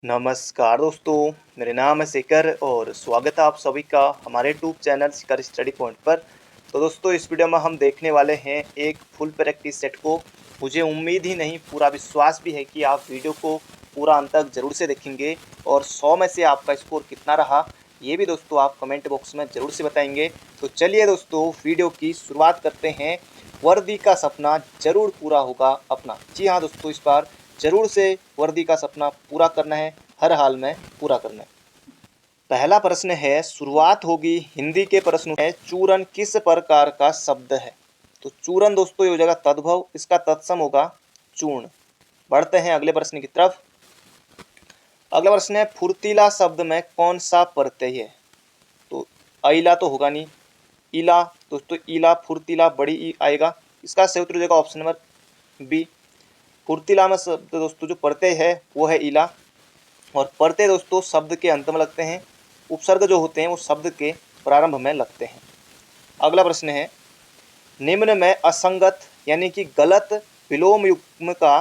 नमस्कार दोस्तों, मेरे नाम है शेखर और स्वागत है आप सभी का हमारे यूट्यूब चैनल शिखर स्टडी पॉइंट पर। तो दोस्तों इस वीडियो में हम देखने वाले हैं एक फुल प्रैक्टिस सेट को। मुझे उम्मीद ही नहीं पूरा विश्वास भी है कि आप वीडियो को पूरा अंत तक ज़रूर से देखेंगे और 100 में से आपका स्कोर कितना रहा ये भी दोस्तों आप कमेंट बॉक्स में ज़रूर से बताएंगे। तो चलिए दोस्तों वीडियो की शुरुआत करते हैं। वर्दी का सपना ज़रूर पूरा होगा अपना। जी हाँ दोस्तों, इस बार ज़रूर से वर्दी का सपना पूरा करना है, हर हाल में पूरा करना है। पहला प्रश्न है, शुरुआत होगी हिंदी के प्रश्न है, चूरन किस प्रकार का शब्द है? तो चूरन दोस्तों ये हो जाएगा तद्भव, इसका तत्सम होगा चूर्ण। बढ़ते हैं अगले प्रश्न की तरफ। अगला प्रश्न है, फुर्तीला शब्द में कौन सा प्रत्यय है? तो अइला तो होगा नहीं, इला दोस्तों, इला फुर्तीला बड़ी ई आएगा। इसका सही उत्तर हो जाएगा ऑप्शन नंबर बी। फुर्तीला में शब्द दोस्तों जो प्रत्यय है वो है इला, और प्रत्यय दोस्तों शब्द के अंत में लगते हैं, उपसर्ग जो होते हैं वो शब्द के प्रारंभ में लगते हैं। अगला प्रश्न है, निम्न में असंगत यानी कि गलत विलोम युग्म का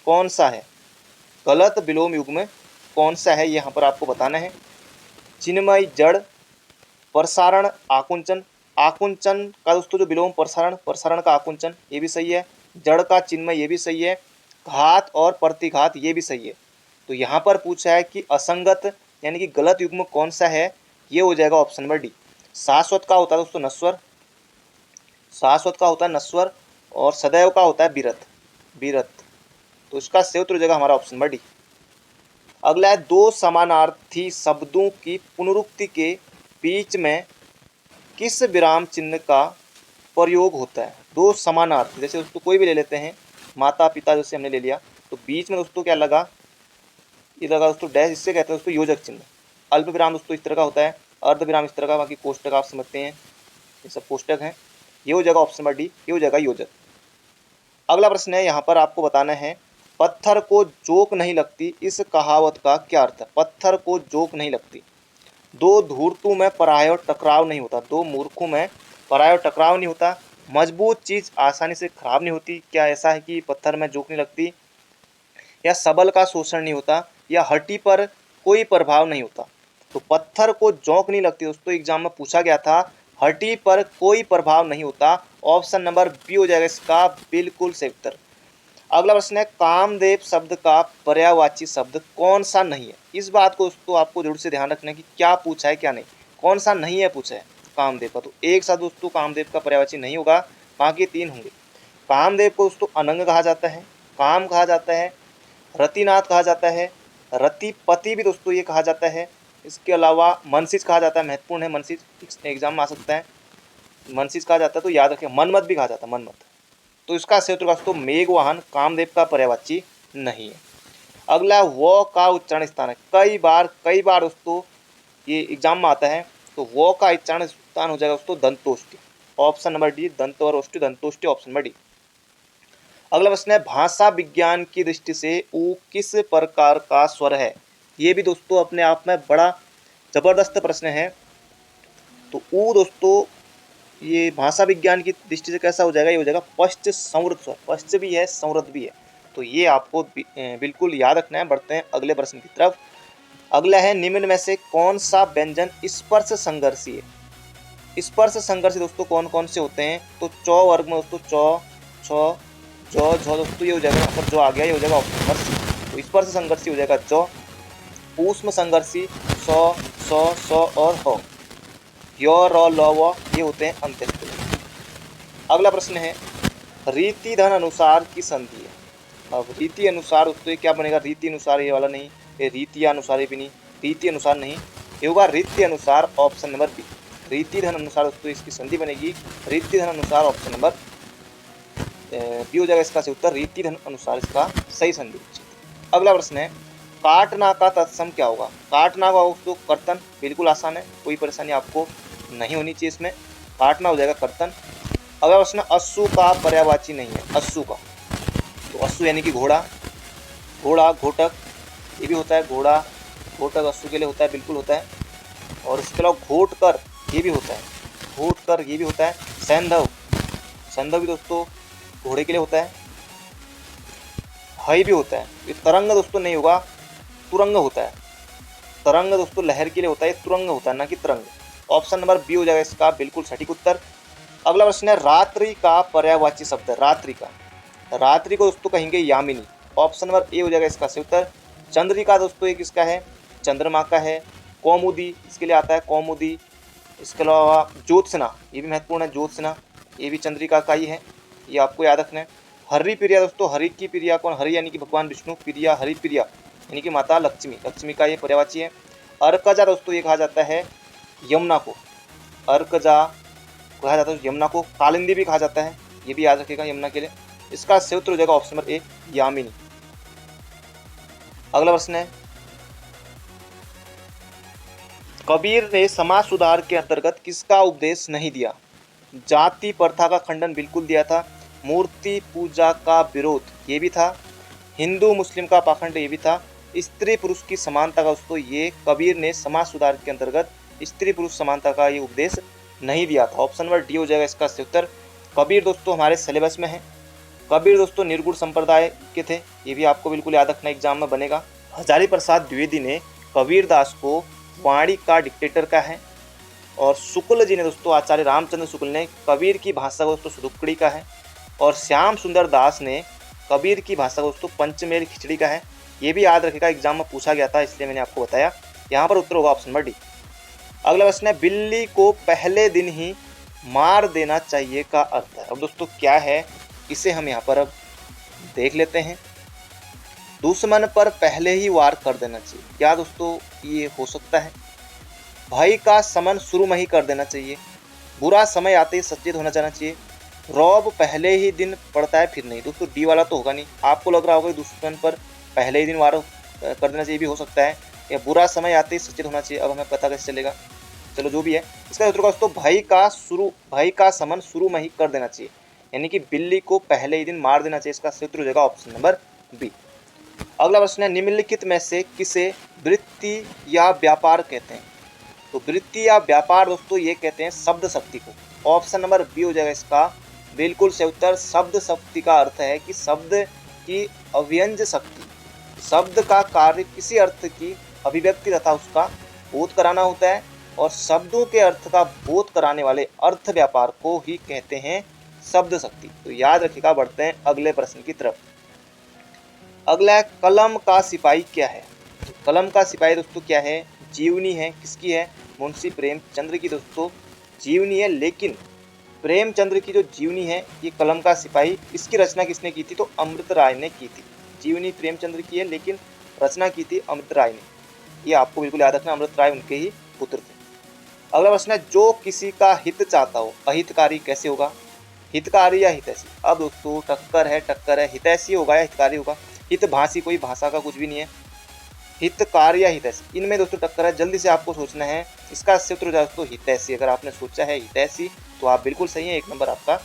कौन सा है? गलत विलोम युग्म कौन सा है यहाँ पर आपको बताना है। चिन्मय जड़, प्रसारण आकुंचन, आकुंचन का दोस्तों जो विलोम प्रसारण का आकुंचन ये भी सही है। जड़ का चिन्मय ये भी सही है। घात और प्रतिघात ये भी सही है। तो यहाँ पर पूछा है कि असंगत यानी कि गलत युग्म कौन सा है, ये हो जाएगा ऑप्शन नंबर डी। शाश्वत का होता है दोस्तों नश्वर, शाश्वत का होता है नश्वर, और सदैव का होता है विरत, विरत। तो इसका सही उत्तर हो जाएगा हमारा ऑप्शन नंबर डी। अगला है, दो समानार्थी शब्दों की पुनरुक्ति के बीच में किस विराम चिन्ह का प्रयोग होता है? दो समानार्थी, जैसे दोस्तों कोई भी ले लेते हैं, माता पिता जैसे हमने ले लिया, तो बीच में दोस्तों क्या लगा, ये लगा दोस्तों डैश, इससे कहते हैं दोस्तों योजक चिन्ह। अल्प विराम दोस्तों इस तरह का होता है, अर्ध विराम इस तरह का, बाकी कोष्टक आप समझते हैं, ये सब कोष्टक हैं। ये हो जाएगा ऑप्शन नंबर डी, ये हो जाएगा योजक। अगला प्रश्न है, यहाँ पर आपको बताना है, पत्थर को जोक नहीं लगती, इस कहावत का क्या अर्थ है? पत्थर को जोक नहीं लगती। दो धूर्तों में पराया टकराव नहीं होता, दो मूर्खों में पराया टकराव नहीं होता। मजबूत चीज आसानी से खराब नहीं होती, क्या ऐसा है कि पत्थर में जोक नहीं लगती? या सबल का शोषण नहीं होता, या हड्डी पर कोई प्रभाव नहीं होता। तो पत्थर को जोंक नहीं लगती दोस्तों, एग्जाम में पूछा गया था, हड्डी पर कोई प्रभाव नहीं होता। ऑप्शन नंबर बी हो जाएगा इसका बिल्कुल सही उत्तर। अगला प्रश्न है, कामदेव शब्द का पर्यायवाची शब्द कौन सा नहीं है? इस बात को दोस्तों आपको जरूर से ध्यान रखना है कि क्या पूछा है क्या नहीं, कौन सा नहीं है पूछा है कामदेव का। तो एक साथ दोस्तों कामदेव का पर्यायवाची नहीं होगा, बाकी तीन होंगे। कामदेव को दोस्तों अनंग कहा जाता है, काम कहा जाता है, रतिनाथ कहा जाता है, रतिपति भी दोस्तों ये कहा जाता है। इसके अलावा मनसिज कहा जाता है, महत्वपूर्ण है, मनसिज एग्जाम में आ सकता है, मनसिज कहा जाता है, तो याद रखें। मनमत भी कहा जाता है, मनमत। तो इसका सही उत्तर दोस्तों मेघवाहन कामदेव का पर्यायवाची नहीं है। अगला, वो का उच्चारण स्थान है, कई बार दोस्तों ये एग्जाम में आता है, तो वो का उच्चारण स्थान हो जाएगा दोस्तों दंतोष्टि। ऑप्शन नंबर डी, दंत और ओष्टि, दंतोष्टि, ऑप्शन नंबर डी। अगला प्रश्न है, भाषा विज्ञान की दृष्टि से ऊ किस प्रकार का स्वर है? ये भी दोस्तों अपने आप में बड़ा जबरदस्त प्रश्न है। तो ऊ दोस्तों ये भाषा विज्ञान की दृष्टि से कैसा हो जाएगा? ये हो जाएगा पश्च संवृत स्वर, पश्च भी है संवृत भी है, तो ये आपको बिल्कुल याद रखना है। बढ़ते हैं अगले प्रश्न की तरफ। अगला है, निम्न में से कौन सा व्यंजन स्पर्श संघर्षी है? स्पर्श संघर्षी दोस्तों कौन कौन से होते हैं? तो चौ वर्ग में दोस्तों चौ, छ, जौ, झ दोस्तों ये हो जाएगा, यहाँ पर जो आ गया ये हो जाएगा ऑप्शन नंबर सी। तो स्पर्श संघर्षी हो जाएगा जौ। ऊष्म संघर्षी सौ, सौ और हो, यो, र, ल, व ये होते हैं अंत्यस्थ। अगला प्रश्न है, रीति धन अनुसार की संधि है। अब रीति अनुसार दोस्तों ये क्या बनेगा? रीति अनुसार ये वाला नहीं, ये रीति अनुसार ये भी नहीं, रीति अनुसार नहीं, ये होगा रीति अनुसार, ऑप्शन नंबर बी। रीति धन अनुसार दोस्तों इसकी संधि बनेगी, रीति धन अनुसार, ऑप्शन नंबर बी हो जाएगा इसका सही उत्तर, रीति धन अनुसार इसका सही संधि। अगला प्रश्न है, काटना का तत्सम क्या होगा? काटना का दोस्तों कर्तन, बिल्कुल आसान है, कोई परेशानी आपको नहीं होनी चाहिए इसमें, काटना हो जाएगा कर्तन। अगला प्रश्न, अश्सु का पर्यायवाची नहीं है, अश्सु का, तो अश्सु यानी कि घोड़ा, घोड़ा, घोटक ये भी होता है, घोड़ा घोटक अश्सु के लिए होता है, बिल्कुल होता है। और इसके अलावा घोटकर ये भी होता है, घोटकर ये भी होता है। सैंधव, सैंधव भी दोस्तों घोड़े के लिए होता है। हई भी होता है। ये तरंग दोस्तों नहीं होगा, तुरंग होता है। तरंग दोस्तों लहर के लिए होता है, तुरंग होता है ना कि तरंग। ऑप्शन नंबर बी हो जाएगा इसका बिल्कुल सटीक उत्तर। अगला प्रश्न है रात्रि का पर्यायवाची शब्द। रात्रि को दोस्तों कहेंगे यामिनी। ऑप्शन नंबर ए हो जाएगा इसका सही उत्तर। चंद्रिका दोस्तों ये किसका है? चंद्रमा का है। कौमुदी इसके लिए आता है, कौमुदी। इसके अलावा ज्योत्सना, ये भी महत्वपूर्ण है, ज्योत्सना ये भी चंद्रिका का ही है, ये आपको याद रखना है। हरि प्रिया दोस्तों, हरि की प्रिया कौन? हरि यानी कि भगवान विष्णु, प्रिया हरि प्रिया यानी कि माता लक्ष्मी, लक्ष्मी का ये पर्यायवाची है। अर्कजा दोस्तों ये कहा जाता है यमुना को, अर्कजा कहा जाता है यमुना को। कालिंदी भी कहा जाता है, ये भी याद रखिएगा यमुना के लिए। इसका सही उत्तर हो जाएगा ऑप्शन नंबर ए यामिनी। अगला प्रश्न है कबीर ने समाज सुधार के अंतर्गत किसका उपदेश नहीं दिया? जाति प्रथा का खंडन बिल्कुल दिया था, मूर्ति पूजा का विरोध ये भी था, हिंदू मुस्लिम का पाखंड ये भी था, स्त्री पुरुष की समानता का दोस्तों ये कबीर ने समाज सुधार के अंतर्गत स्त्री पुरुष समानता का ये उपदेश नहीं दिया था। ऑप्शन नंबर डी हो जाएगा इसका सही उत्तर। कबीर दोस्तों हमारे सिलेबस में है। कबीर दोस्तों निर्गुण संप्रदाय के थे, ये भी आपको बिल्कुल याद रखना, एग्जाम में बनेगा। हजारी प्रसाद द्विवेदी ने कबीर दास को वाणी का डिक्टेटर का है, और शुक्ल जी ने दोस्तों, आचार्य रामचंद्र शुक्ल ने कबीर की भाषा को दोस्तों सुदुक्कड़ी का है, और श्याम सुंदर दास ने कबीर की भाषा को दोस्तों पंचमेल खिचड़ी का है। ये भी याद रखेगा, एग्जाम में पूछा गया था इसलिए मैंने आपको बताया। यहाँ पर उत्तर होगा ऑप्शन नंबर डी। अगला प्रश्न है बिल्ली को पहले दिन ही मार देना चाहिए का अर्थ है। अब दोस्तों क्या है, इसे हम यहाँ पर अब देख लेते हैं। दुश्मन पर पहले ही वार कर देना चाहिए, क्या दोस्तों ये हो सकता है? भय का समन शुरू में ही कर देना चाहिए, बुरा समय आते ही सचेत होना चाहिए चाहिए, रौब पहले ही दिन पड़ता है फिर नहीं। दोस्तों डी वाला तो होगा नहीं। आपको लग रहा होगा कि दुश्मन पर पहले ही दिन वार कर देना चाहिए भी हो सकता है, या बुरा समय आते ही सचेत होना चाहिए। अब हमें पता कैसे चलेगा? चलो जो भी है, इसका उत्तर दोस्तों भय का समन शुरू में ही कर देना चाहिए, यानी कि बिल्ली को पहले ही दिन मार देना चाहिए। इसका उत्तर हो जाएगा ऑप्शन नंबर बी। अगला प्रश्न है निम्नलिखित में से किसे वृत्ति या व्यापार कहते हैं? तो वृत्ति या व्यापार दोस्तों ये कहते हैं शब्द शक्ति को। ऑप्शन नंबर बी हो जाएगा इसका बिल्कुल सही उत्तर। शब्द शक्ति का अर्थ है कि शब्द की अव्यंज शक्ति, शब्द का कार्य किसी अर्थ की अभिव्यक्ति तथा उसका बोध कराना होता है, और शब्दों के अर्थ का बोध कराने वाले अर्थ व्यापार को ही कहते हैं शब्द शक्ति। तो याद रखिएगा। बढ़ते हैं अगले प्रश्न की तरफ। अगला है कलम का सिपाही क्या है? तो कलम का सिपाही दोस्तों क्या है? जीवनी है। किसकी है? मुंशी प्रेमचंद्र की दोस्तों जीवनी है। लेकिन प्रेमचंद्र की जो जीवनी है ये कलम का सिपाही, इसकी रचना किसने की थी? तो अमृत राय ने की थी। जीवनी प्रेमचंद्र की है लेकिन रचना की थी अमृत राय ने। ये आपको बिल्कुल याद रखना, अमृत राय उनके ही पुत्र थे। अगला प्रश्न है जो किसी का हित चाहता हो अहितकारी कैसे होगा? हितकारी या हितैषी? अब दोस्तों टक्कर है, हितैषी होगा या हितकारी होगा? हित भाषी कोई भाषा का कुछ भी नहीं है। हितकारी या हितैषी, इनमें दोस्तों टक्कर है। जल्दी से आपको सोचना है। इसका सही उत्तर हो जाएगा दोस्तों हितैषी। अगर आपने सोचा है हितैषी तो आप बिल्कुल सही है, 1 नंबर आपका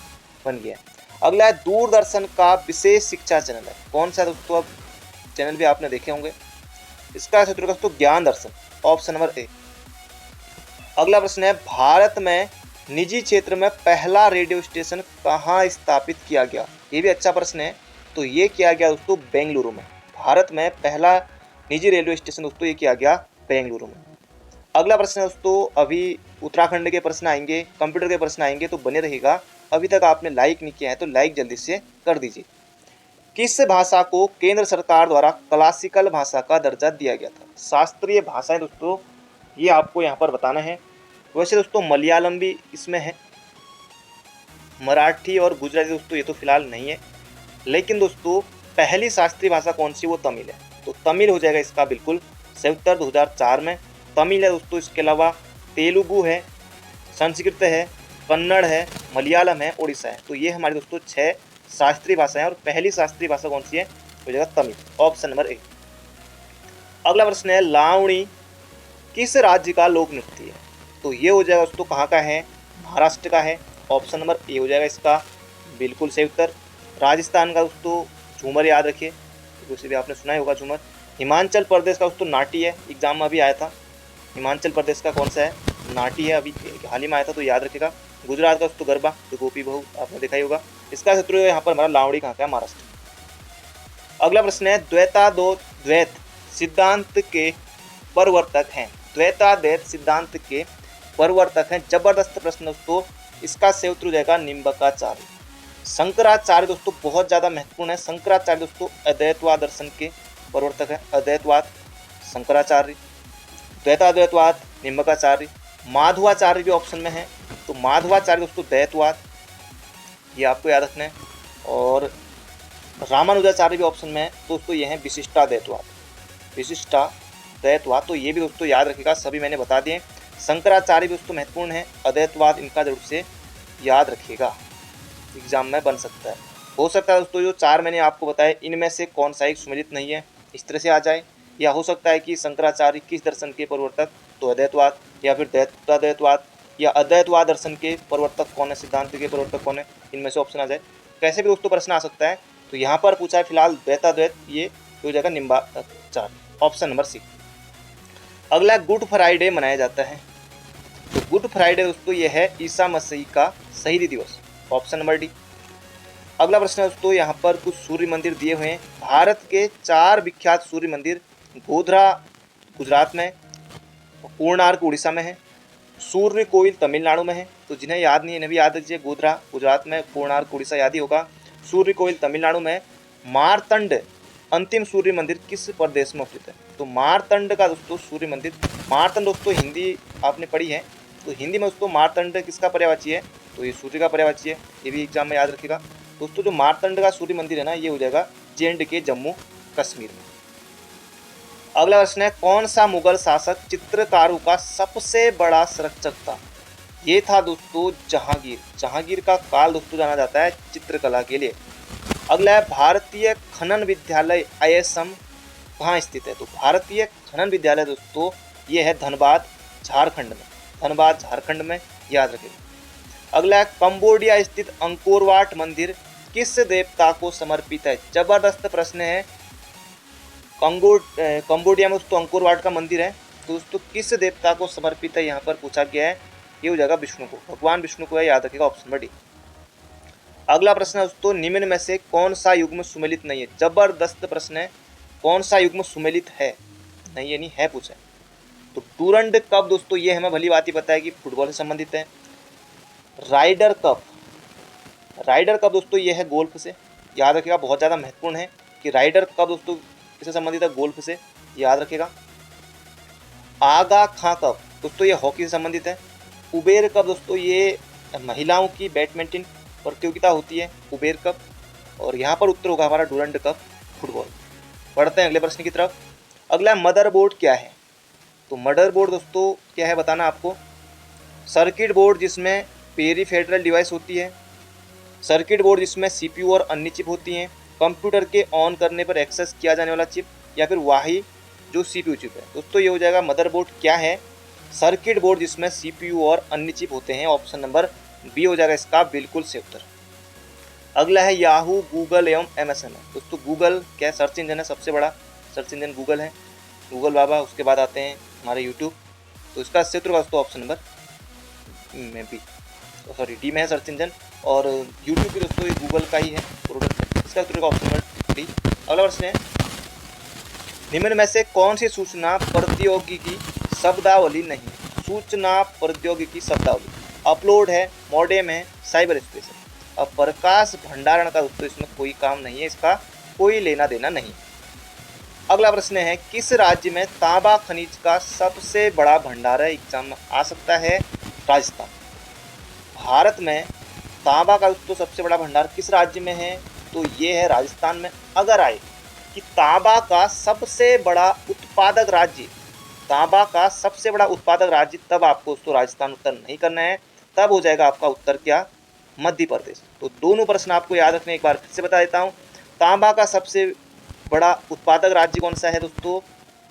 बन गया। अगला है दूरदर्शन का विशेष शिक्षा चैनल है कौन सा दोस्तों? अब चैनल भी आपने देखे होंगे। इसका सही उत्तर दोस्तों ज्ञान दर्शन, ऑप्शन नंबर ए। अगला प्रश्न है भारत में निजी क्षेत्र में पहला रेडियो स्टेशन कहाँ स्थापित किया गया? ये भी अच्छा प्रश्न है। तो ये किया गया दोस्तों बेंगलुरु में। भारत में पहला निजी रेलवे स्टेशन दोस्तों ये किया गया बेंगलुरु में। अगला प्रश्न है दोस्तों, अभी उत्तराखंड के प्रश्न आएंगे, कंप्यूटर के प्रश्न आएंगे, तो बने रहेगा। अभी तक आपने लाइक नहीं किया है तो लाइक जल्दी से कर दीजिए। किस भाषा को केंद्र सरकार द्वारा क्लासिकल भाषा का दर्जा दिया गया था? शास्त्रीय भाषाएं दोस्तों ये आपको यहाँ पर बताना है। वैसे दोस्तों मलयालम भी इसमें है, मराठी और गुजराती दोस्तों ये तो फिलहाल नहीं है। लेकिन दोस्तों पहली शास्त्रीय भाषा कौन सी? वो तमिल है। तो तमिल हो जाएगा इसका बिल्कुल सही उत्तर। 2004 में तमिल है दोस्तों। इसके अलावा तेलुगु है, संस्कृत है, कन्नड़ है, मलयालम है, उड़ीसा है। तो ये हमारी दोस्तों 6 शास्त्रीय भाषाएं, और पहली शास्त्रीय भाषा कौन सी है? हो जाएगा तमिल, ऑप्शन नंबर ए। अगला प्रश्न है लावणी किस राज्य का लोक नृत्य है? तो ये हो जाएगा दोस्तों कहाँ का है? महाराष्ट्र का है, ऑप्शन नंबर ए हो जाएगा इसका बिल्कुल सही उत्तर। राजस्थान का दोस्तों झूमर याद रखिए, उसे भी आपने सुना ही होगा झूमर। हिमाचल प्रदेश का दोस्तों नाटी है, एग्जाम में अभी आया था। हिमाचल प्रदेश का कौन सा है? नाटी है, अभी हाल ही में आया था तो याद रखेगा। गुजरात का दोस्तों गरबा, तो गोपी बहू आपने देखा ही होगा। इसका शत्रु यहाँ पर हमारा लावड़ी कहाँ का है? महाराष्ट्र। अगला प्रश्न है द्वैत सिद्धांत के प्रवर्तक हैं? द्वैताद्वैत सिद्धांत के प्रवर्तक हैं। जबरदस्त प्रश्न दोस्तों, इसका सही उत्तर हो जाएगा निम्बकाचार्य। शंकराचार्य दोस्तों बहुत ज़्यादा महत्वपूर्ण है। शंकराचार्य दोस्तों अद्वैतवाद दर्शन के प्रवर्तक है। अद्वैतवाद शंकराचार्य, द्वैताद्वैतवाद निम्बकाचार्य। माधवाचार्य भी ऑप्शन में है, तो माधवाचार्य दोस्तों द्वैतवाद, ये आपको याद रखना है। और रामानुजाचार्य भी ऑप्शन में है दोस्तों, ये है विशिष्टाद्वैतवाद। विशिष्टाद्वैतवाद, तो ये भी दोस्तों याद रखिएगा, सभी मैंने बता दिए। शंकराचार्य भी दोस्तों महत्वपूर्ण है। अद्वैतवाद इनका जरूर से याद रखिएगा, एग्जाम में बन सकता है। हो सकता है दोस्तों जो चार मैंने आपको बताए इनमें से कौन सा एक सुमेलित नहीं है, इस तरह से आ जाए। या हो सकता है कि शंकराचार्य किस दर्शन के प्रवर्तक, तो अद्वैतवाद, या फिर द्वैताद्वैतवाद, या अद्वैतवाद दर्शन के प्रवर्तक कौन है, सिद्धांत के प्रवर्तक कौन है, इनमें से ऑप्शन आ जाए। कैसे भी दोस्तों प्रश्न आ सकता है। तो यहाँ पर पूछा है फिलहाल द्वैताद्वैत, ये हो जाएगा निम्बाचार्य, ऑप्शन नंबर सी। अगला गुड फ्राइडे मनाया जाता है, तो गुड फ्राइडे दोस्तों ये है ईसा मसीह का शहीदी दिवस, ऑप्शन नंबर डी। अगला प्रश्न है दोस्तों, यहाँ पर कुछ सूर्य मंदिर दिए हुए हैं। भारत के 4 विख्यात सूर्य मंदिर, गोधरा गुजरात में, कोणार्क उड़ीसा में है, सूर्य कोइल तमिलनाडु में है। तो जिन्हें याद नहीं है इन्हें भी याद रखिए, गोधरा गुजरात में, कोणार्क उड़ीसा याद ही होगा, सूर्य कोइल तमिलनाडु में। मारतंड अंतिम सूर्य मंदिर किस प्रदेश में स्थित है? तो मारतंड का दोस्तों सूर्य मंदिर, मारतंड दोस्तों हिंदी आपने पढ़ी है, तो हिंदी में दोस्तों मारतंड किसका पर्यायवाची है? तो ये सूर्य का पर्यायवाची है, ये भी एग्जाम में याद रखिएगा दोस्तों। जो मारतंड का सूर्य मंदिर है ना, ये हो जाएगा J&K जम्मू कश्मीर में। अगला प्रश्न है, कौन सा मुगल शासक चित्रकारों का सबसे बड़ा संरक्षक था? ये था दोस्तों जहांगीर। जहांगीर का काल दोस्तों जाना जाता है चित्रकला के लिए। अगला है, भारतीय खनन विद्यालय ISM कहाँ स्थित है? तो भारतीय खनन विद्यालय दोस्तों ये है धनबाद झारखंड में, धनबाद झारखंड में, याद रखिएगा। अगला है, कंबोडिया स्थित अंकोर वाट मंदिर किस देवता को समर्पित है? जबरदस्त प्रश्न है। कंबोडिया में दोस्तों अंकोर वाट का मंदिर है, तो दोस्तों किस देवता को समर्पित है यहाँ पर पूछा गया है? ये हो जाएगा विष्णु को, भगवान विष्णु को है, याद रखिएगा, ऑप्शन नंबर डी। अगला प्रश्न है दोस्तों, निम्न में से कौन सा युग्म सुमेलित नहीं है? जबरदस्त प्रश्न है, कौन सा युग्म सुमेलित है? नहीं, ये नहीं है पूछा है। तो डूरंड कप दोस्तों ये हमें भली बात ही पता है कि फुटबॉल से संबंधित है। राइडर कप, राइडर कप दोस्तों ये है गोल्फ से, याद रखिएगा, बहुत ज़्यादा महत्वपूर्ण है कि राइडर कप दोस्तों किससे संबंधित है? गोल्फ से, याद रखिएगा। आगा खां कप दोस्तों ये हॉकी से संबंधित है। उबेर कप दोस्तों ये महिलाओं की बैडमिंटन प्रतियोगिता होती है, उबेर कप। और यहाँ पर उत्तर होगा हमारा डूरंड कप फुटबॉल। बढ़ते हैं अगले प्रश्न की तरफ। अगला मदरबोर्ड क्या है? तो मदरबोर्ड दोस्तों क्या है बताना आपको। सर्किट बोर्ड जिसमें पेरीफेरल डिवाइस होती है, सर्किट बोर्ड जिसमें CPU और अन्य चिप होती हैं, कंप्यूटर के ऑन करने पर एक्सेस किया जाने वाला चिप, या फिर वाही जो CPU चिप है। दोस्तों ये हो जाएगा मदरबोर्ड क्या है? सर्किट बोर्ड जिसमें CPU और अन्य चिप होते हैं, ऑप्शन नंबर बी हो जाएगा इसका बिल्कुल सही उत्तर। अगला है याहू, गूगल एवं MSN। दोस्तों गूगल क्या सर्च इंजन है, सबसे बड़ा सर्च इंजन गूगल है, गूगल बाबा, उसके बाद आते हैं हमारे यूट्यूब। तो इसका सही उत्तर दोस्तों ऑप्शन नंबर में बी, सॉरी डी में है सर्च इंजन, और यूट्यूब भी दोस्तों ये गूगल का ही है प्रोडक्ट है, इसका उत्तर ऑप्शन नंबर डी। अगला प्रश्न है, निम्न में से कौन सी सूचना प्रौद्योगिकी शब्दावली नहीं है? सूचना प्रौद्योगिकी शब्दावली अपलोड है, मॉडेम है, साइबर स्पेस है। अब प्रकाश भंडारण का दोस्तों इसमें कोई काम नहीं है, इसका कोई लेना देना नहीं। अगला प्रश्न है, किस राज्य में तांबा खनिज का सबसे बड़ा भंडार है? एग्जाम में आ सकता है राजस्थान। भारत में तांबा का दोस्तों सबसे बड़ा भंडार किस राज्य में है? तो ये है राजस्थान में। अगर आए कि तांबा का सबसे बड़ा उत्पादक राज्य, तांबा का सबसे बड़ा उत्पादक राज्य, तब आपको दोस्तों राजस्थान उत्तर नहीं करना है, तब हो जाएगा आपका उत्तर क्या? मध्य प्रदेश। तो दोनों प्रश्न आपको याद रखने, एक बार फिर से बता देता हूँ। तांबा का सबसे बड़ा उत्पादक राज्य कौन सा है दोस्तों?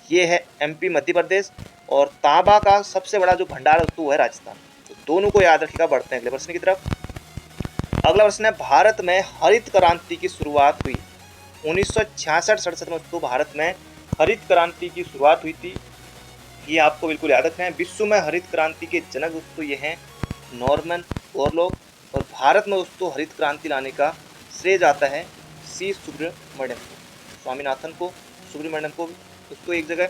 ये है MP मध्य प्रदेश, और तांबा का सबसे बड़ा जो भंडार है दोस्तों वो है राजस्थान। तो दोनों को याद रखिएगा। बढ़ते हैं अगले प्रश्न की तरफ। अगला प्रश्न है, भारत में हरित क्रांति की शुरुआत हुई 1966-67 में दोस्तों भारत में हरित क्रांति की शुरुआत हुई थी, ये आपको बिल्कुल याद रखना है। विश्व में हरित क्रांति के जनक दोस्तों ये हैं नॉर्मन बोरलॉग, और भारत में दोस्तों हरित क्रांति लाने का श्रेय जाता है C सुब्रमण्यम को, स्वामीनाथन को, सुब्रमण्यम को, दोस्तों एक जगह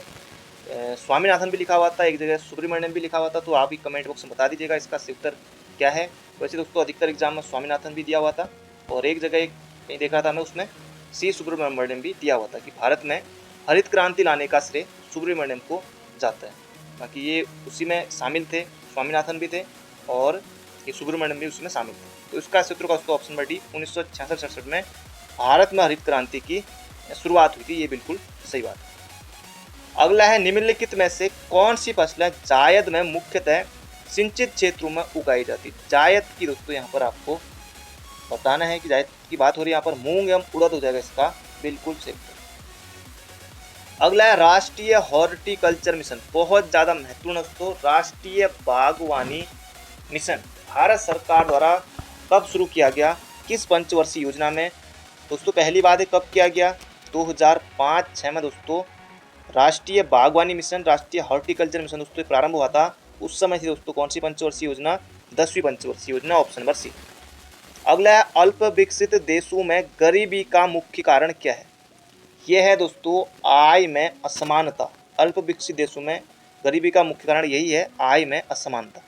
स्वामीनाथन भी लिखा हुआ था, एक जगह सुब्रमण्यम भी लिखा हुआ था, तो आप ही कमेंट बॉक्स में बता दीजिएगा इसका सही उत्तर क्या है। वैसे दोस्तों अधिकतर एग्जाम में स्वामीनाथन भी दिया हुआ था, और एक जगह कहीं देख रहा था मैं उसमें सी सुब्रमण्यम भी दिया हुआ था कि भारत में हरित क्रांति लाने का श्रेय सुब्रमण्यम को जाता है। बाकी ये उसी में शामिल थे, स्वामीनाथन भी थे और ये सुब्रमण्यम भी उसमें शामिल थे। तो इसका सूत्र का दोस्तों ऑप्शन नंबर डी 1966-67 में भारत में हरित क्रांति की शुरुआत हुई थी, ये बिल्कुल सही बात है। अगला है निम्नलिखित में से कौन सी फसलें जायद में मुख्यतः सिंचित क्षेत्रों में उगाई जाती है। जायद की दोस्तों यहाँ पर आपको बताना है कि जायद की बात हो रही है, यहाँ पर मूंग एवं उड़द हो जाएगा इसका बिल्कुल सही। अगला है राष्ट्रीय हॉर्टिकल्चर मिशन, बहुत ज़्यादा महत्वपूर्ण दोस्तों। राष्ट्रीय बागवानी मिशन भारत सरकार द्वारा कब शुरू किया गया, किस पंचवर्षीय योजना में। दोस्तों पहली बात है कब किया गया, 2005-06 में दोस्तों राष्ट्रीय बागवानी मिशन, राष्ट्रीय हॉर्टिकल्चर मिशन दोस्तों प्रारंभ हुआ था। उस समय थी दोस्तों कौन सी पंचवर्षीय योजना, 10वीं पंचवर्षीय योजना, ऑप्शन नंबर सी। अगला है अल्प विकसित देशों में गरीबी का मुख्य कारण क्या है। यह है दोस्तों आय में असमानता। अल्प विकसित देशों में गरीबी का मुख्य कारण यही है, आय में असमानता।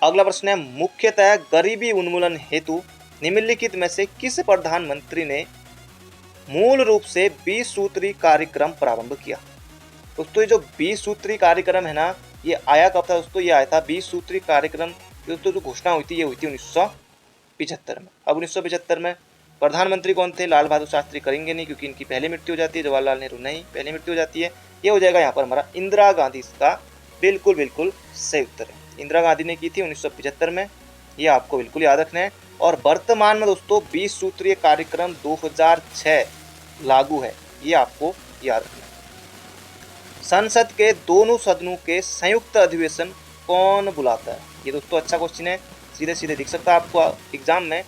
अगला प्रश्न है मुख्यतः गरीबी उन्मूलन हेतु निम्नलिखित में से किस प्रधानमंत्री ने मूल रूप से 20 सूत्री कार्यक्रम प्रारंभ किया। दोस्तों ये जो 20 सूत्री कार्यक्रम है ना, ये आया कब था दोस्तों, ये आया था 20 सूत्री कार्यक्रम की दोस्तों जो घोषणा हुई थी ये हुई थी 1975 में। अब 1975 में प्रधानमंत्री कौन थे, लाल बहादुर शास्त्री करेंगे नहीं क्योंकि इनकी पहले मृत्यु हो जाती है, जवाहरलाल नेहरू नहीं, पहले मृत्यु हो जाती है। ये हो जाएगा यहाँ पर हमारा इंदिरा गांधी, इसका बिल्कुल सही उत्तर है। इंदिरा गांधी ने की थी 1975 में, ये आपको बिल्कुल याद रखना है। और वर्तमान में दोस्तों 20 सूत्रीय कार्यक्रम 2006 लागू है, ये आपको याद रखना है। संसद के दोनों सदनों के संयुक्त अधिवेशन कौन बुलाता है। ये दोस्तों अच्छा क्वेश्चन है, सीधे सीधे दिख सकता है आपको एग्जाम में।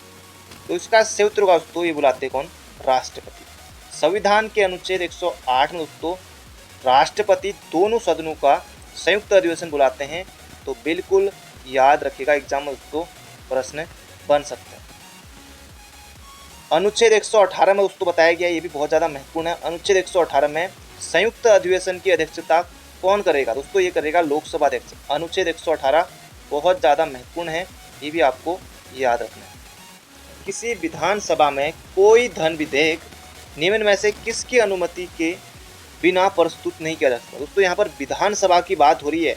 तो इसका सही उत्तर होगा दोस्तों, ये बुलाते कौन, राष्ट्रपति। संविधान के अनुच्छेद 108 में दोस्तों राष्ट्रपति दोनों सदनों का संयुक्त अधिवेशन बुलाते हैं, तो बिल्कुल याद रखिएगा एग्जाम में दोस्तों प्रश्न बन सकते हैं। अनुच्छेद 118 में दोस्तों बताया गया, ये भी बहुत ज़्यादा महत्वपूर्ण है। अनुच्छेद 118 में संयुक्त अधिवेशन की अध्यक्षता कौन करेगा दोस्तों, ये करेगा लोकसभा अध्यक्ष। अनुच्छेद 118 बहुत ज़्यादा महत्वपूर्ण है, ये भी आपको याद रखना है। किसी विधानसभा में कोई धन विधेयक निम्न में से किसकी अनुमति के बिना प्रस्तुत नहीं किया जा सकता। दोस्तों यहाँ पर विधानसभा की बात हो रही है,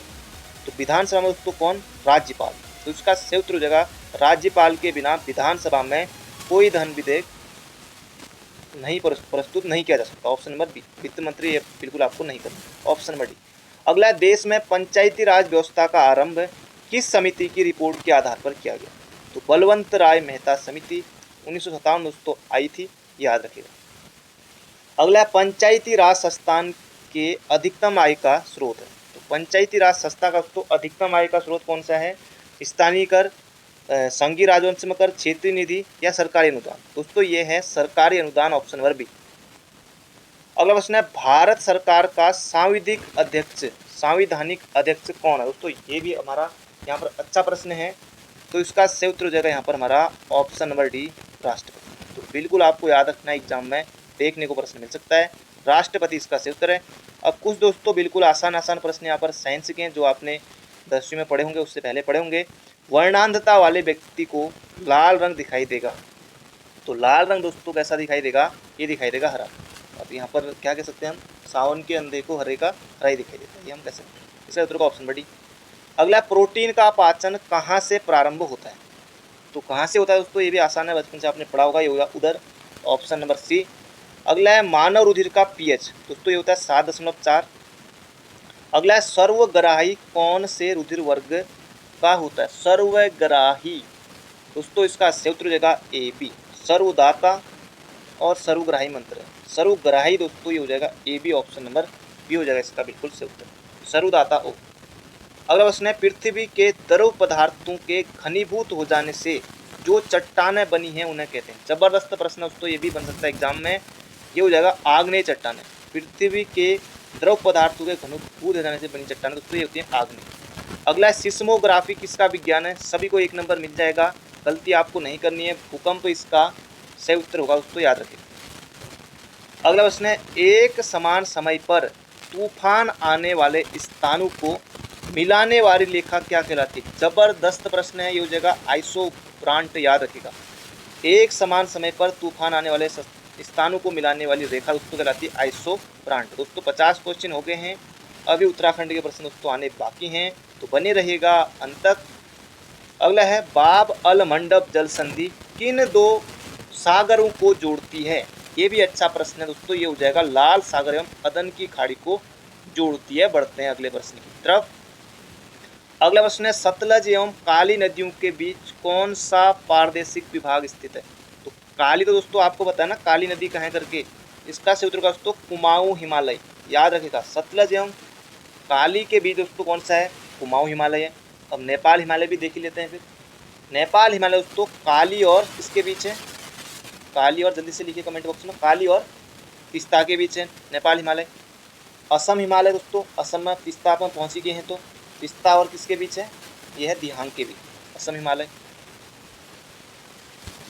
तो विधानसभा में दोस्तों कौन, राज्यपाल। तो इसका सही उत्तर हो जाएगा राज्यपाल के बिना विधानसभा में कोई धन विधेयक नहीं प्रस्तुत नहीं किया जा सकता, ऑप्शन नंबर बी। वित्त मंत्री ये बिल्कुल आपको नहीं करना, ऑप्शन नंबर डी। अगला देश में पंचायती राज व्यवस्था का आरंभ किस समिति की रिपोर्ट के आधार पर किया गया। तो बलवंत राय मेहता समिति 1957 दोस्तों आई थी, याद रखिएगा। अगला पंचायती राज संस्थान के अधिकतम आय का स्रोत है। तो पंचायती राज संस्था का दोस्तों अधिकतम आय का स्रोत कौन सा है, स्थानीय कर, संघीय राजवंश में कर, क्षेत्रीय निधि या सरकारी अनुदान। दोस्तों ये है सरकारी अनुदान, ऑप्शन नंबर बी। अगला प्रश्न है भारत सरकार का सांविधानिक अध्यक्ष कौन है। दोस्तों ये भी हमारा यहाँ पर अच्छा प्रश्न है, तो इसका सही उत्तर हो जाएगा यहाँ पर हमारा ऑप्शन नंबर डी, राष्ट्रपति। तो बिल्कुल आपको याद रखना, एग्जाम में देखने को प्रश्न मिल सकता है, राष्ट्रपति इसका सही उत्तर है। अब कुछ दोस्तों बिल्कुल आसान प्रश्न यहाँ पर साइंस के हैं, जो आपने 10वीं में पढ़े होंगे, उससे पहले पढ़े होंगे। वर्णांधता वाले व्यक्ति को लाल रंग दिखाई देगा, तो लाल रंग दोस्तों कैसा दिखाई देगा, ये दिखाई देगा हरा। अब यहाँ पर क्या कह सकते हैं हम, सावन के अंधे को हरे का हरा ही दिखाई देता है, ये हम कह सकते हैं। इसका उत्तर का ऑप्शन बड़ी। अगला प्रोटीन का पाचन कहाँ से प्रारंभ होता है। तो कहाँ से होता है दोस्तों, ये भी आसान है, बचपन से आपने पढ़ा होगा, ये होगा उधर, ऑप्शन नंबर सी। अगला है मानव रुधिर का पीएच, दोस्तों ये होता है 7.4। अगला है सर्वग्राही कौन से रुधिर वर्ग का होता है, सर्वग्राही। दोस्तों इसका सही उत्तर हो जाएगा ए बी, सर्वदाता और सर्वग्राही मंत्र है। सर्वग्राही दोस्तों ये हो जाएगा A B, option number B हो जाएगा इसका बिल्कुल सही उत्तर, सर्वदाता ओ। अगला प्रश्न है पृथ्वी के द्रव पदार्थों के घनीभूत हो जाने से जो चट्टानें बनी हैं उन्हें कहते हैं। जबरदस्त प्रश्न दोस्तों ये भी बन सकता है एग्जाम में, ये हो जाएगा आग्नेय चट्टानें। पृथ्वी के द्रव पदार्थों के घनीभूत हो जाने से बनी चट्टानें दोस्तों ये होती है आग्नेय। अगला है सिस्मोग्राफी किसका विज्ञान है, सभी को 1 नंबर मिल जाएगा, गलती आपको नहीं करनी है। भूकंप इसका सही उत्तर होगा दोस्तों, याद रखें। अगला प्रश्न है, एक समान समय पर तूफान आने वाले स्थानों को मिलाने वाली रेखा क्या कहलाती है? जबरदस्त प्रश्न है, ये हो जाएगा आइसोब्रांट, याद रखिएगा। एक समान समय पर तूफान आने वाले स्थानों को मिलाने वाली रेखा दोस्तों कहलाती है आइसोब्रांट। दोस्तों 50 क्वेश्चन हो गए हैं, अभी उत्तराखंड के प्रश्न दोस्तों आने बाकी हैं, तो बने रहेगा अंत तक। अगला है, बाब अल मंडप जल संधि किन दो सागरों को जोड़ती है? ये भी अच्छा प्रश्न है दोस्तों, ये हो जाएगा लाल सागर एवं अदन की खाड़ी को जोड़ती है। बढ़ते हैं अगले प्रश्न की तरफ। अगला प्रश्न है, सतलज एवं काली नदियों के बीच कौन सा प्रादेशिक विभाग स्थित है? तो काली तो दोस्तों आपको पता है ना, काली नदी कहाँ करके, इसका सही उत्तर होगा दोस्तों कुमाऊं हिमालय, याद रखेगा। सतलज एवं काली के बीच दोस्तों कौन सा है? कुमाऊं हिमालय है। अब नेपाल हिमालय भी देख ही लेते हैं फिर। नेपाल हिमालय दोस्तों काली और किसके बीच है? काली और, जल्दी से लिखिए कमेंट बॉक्स में, काली और पिस्ता के बीच है नेपाल हिमालय। असम हिमालय दोस्तों, असम में पिस्ता अपन पहुँच ही गए हैं, तो पिस्ता और किसके बीच है? यह है दिहांग के बीच, असम हिमालय।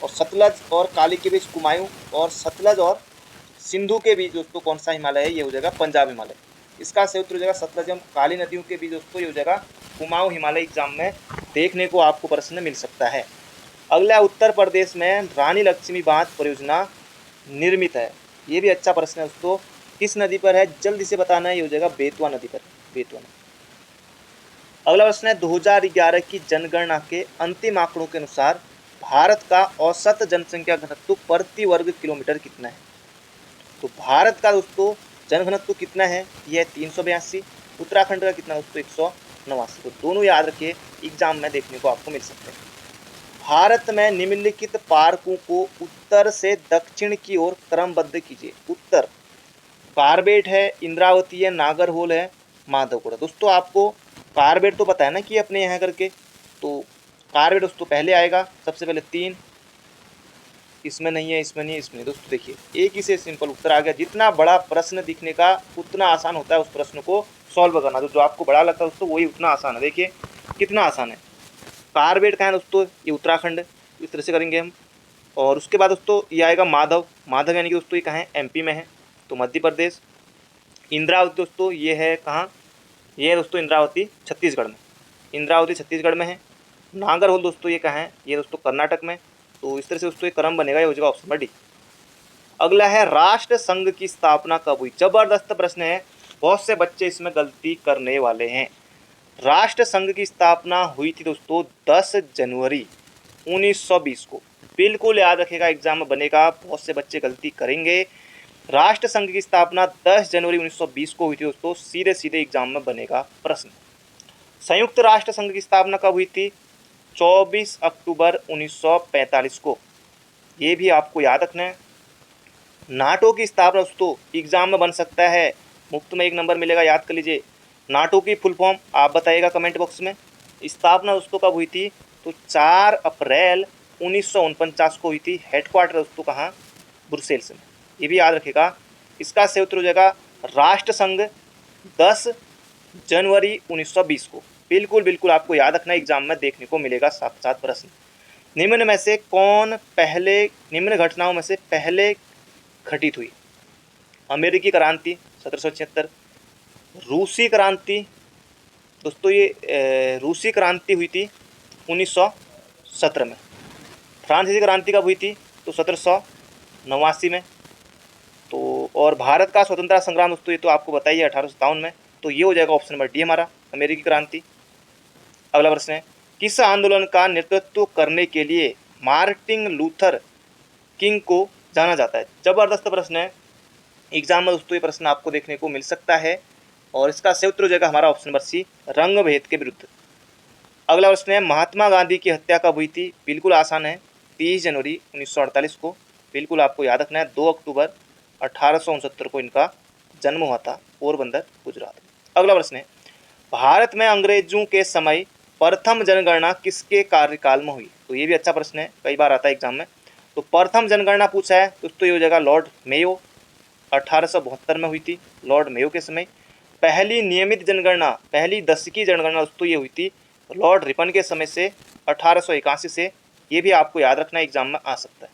और सतलज और काली के बीच कुमायूं, और सतलज और सिंधु के बीच दोस्तों कौन सा हिमालय है? ये हो जाएगा पंजाब हिमालय। इसका सही उत्तर हो जाएगा सतलज एवं काली नदियों के बीच दोस्तों ये हो जाएगा कुमाऊं हिमालय। एग्जाम में देखने को आपको प्रश्न मिल सकता है। अगला, उत्तर प्रदेश में रानी लक्ष्मी बांध परियोजना निर्मित है। ये भी अच्छा प्रश्न है दोस्तों, किस नदी पर है? जल्दी से बताना है, ये हो जाएगा बेतवा नदी पर, बेतवा नदी। अगला प्रश्न है, 2011 की जनगणना के अंतिम आंकड़ों के अनुसार भारत का औसत जनसंख्या घनत्व प्रति वर्ग किलोमीटर कितना है? तो भारत का दोस्तों जनघनत्व कितना है? यह है 382। उत्तराखंड का कितना दोस्तों? 189। तो दोनों याद रखिए, एग्जाम में देखने को आपको मिल सकते हैं। भारत में निम्नलिखित पार्कों को उत्तर से दक्षिण की ओर क्रमबद्ध कीजिए। उत्तर कार्बेट है, इंद्रावती है, नागरहोल है, माधवपुर। दोस्तों आपको कार्बेट तो पता है ना कि अपने यहाँ करके, तो कार्बेट दोस्तों पहले आएगा, सबसे पहले 3, इसमें नहीं है, इसमें नहीं है, इसमें नहीं। दोस्तों देखिए, एक ही से सिंपल उत्तर आ गया। जितना बड़ा प्रश्न दिखने का उतना आसान होता है उस प्रश्न को सॉल्व करना। तो जो आपको बड़ा लगता है दोस्तों वही उतना आसान है। देखिए कितना आसान है। कार्बेट कहाँ है दोस्तों? ये उत्तराखंड, इस तरह से करेंगे हम। और उसके बाद दोस्तों ये आएगा माधव, माधव यानी कि दोस्तों ये कहाँ है? एमपी में है, तो मध्य प्रदेश। इंद्रावती दोस्तों ये है कहाँ? ये है दोस्तों इंद्रावती छत्तीसगढ़ में, इंद्रावती छत्तीसगढ़ में है। नागरहोल दोस्तों ये कहाँ है? ये दोस्तों कर्नाटक में। तो इस तरह से दोस्तों ये क्रम बनेगा, ये हो जाएगा ऑप्शन नंबर डी। अगला है, राष्ट्र संघ की स्थापना कब हुई? जबरदस्त प्रश्न है, बहुत से बच्चे इसमें गलती करने वाले हैं। राष्ट्र संघ की स्थापना हुई थी दोस्तों 10 जनवरी 1920 को। बिल्कुल याद रखेगा, एग्जाम में बनेगा, बहुत से बच्चे गलती करेंगे। राष्ट्र संघ की स्थापना 10 जनवरी 1920 को हुई थी दोस्तों, सीधे सीधे एग्जाम में बनेगा प्रश्न। संयुक्त राष्ट्र संघ की स्थापना कब हुई थी? 24 अक्टूबर 1945 को। ये भी आपको याद रखना है। नाटो की स्थापना दोस्तों एग्जाम में बन सकता है, मुफ्त में 1 नंबर मिलेगा, याद कर लीजिए। नाटो की फुल फॉर्म आप बताइएगा कमेंट बॉक्स में। स्थापना दोस्तों कब हुई थी? तो 4 अप्रैल 1949 को हुई थी। हेडक्वार्टर दोस्तों कहाँ? ब्रुसेल्स में। ये भी याद रखेगा। इसका सही उत्तर हो जाएगा राष्ट्र संघ 10 जनवरी 1920 को। बिल्कुल बिल्कुल आपको याद रखना, एग्जाम में देखने को मिलेगा साक्षात प्रश्न। निम्न में से कौन पहले, निम्न घटनाओं में से पहले घटित हुई? अमेरिकी क्रांति 1776, रूसी क्रांति दोस्तों ये रूसी क्रांति हुई थी 1917 में। फ्रांसीसी क्रांति कब हुई थी? तो 1789 में। तो और भारत का स्वतंत्रता संग्राम दोस्तों ये तो आपको बताइए 1857 में। तो ये हो जाएगा ऑप्शन नंबर डी हमारा, अमेरिकी क्रांति। अगला प्रश्न है, किस आंदोलन का नेतृत्व करने के लिए मार्टिन लूथर किंग को जाना जाता है? जबरदस्त प्रश्न है, एग्जाम में दोस्तों ये प्रश्न आपको देखने को मिल सकता है। और इसका सही उत्तर हो जाएगा हमारा ऑप्शन नंबर सी, रंग भेद के विरुद्ध। अगला प्रश्न है, महात्मा गांधी की हत्या कब हुई थी? बिल्कुल आसान है, 30 जनवरी 1948 को। बिल्कुल आपको याद रखना है। 2 अक्टूबर 1869 को इनका जन्म हुआ था, पोरबंदर गुजरात। अगला प्रश्न है, भारत में अंग्रेजों के समय प्रथम जनगणना किसके कार्यकाल में हुई? तो ये भी अच्छा प्रश्न है, कई बार आता है एग्जाम में। तो प्रथम जनगणना पूछा है दोस्तों, ये हो जाएगा लॉर्ड मेयो, 1872 में हुई थी, लॉर्ड मेयो के समय। पहली नियमित जनगणना, पहली दशकीय जनगणना दोस्तों ये हुई थी लॉर्ड रिपन के समय से, 1881 से। ये भी आपको याद रखना, एग्जाम में आ सकता है।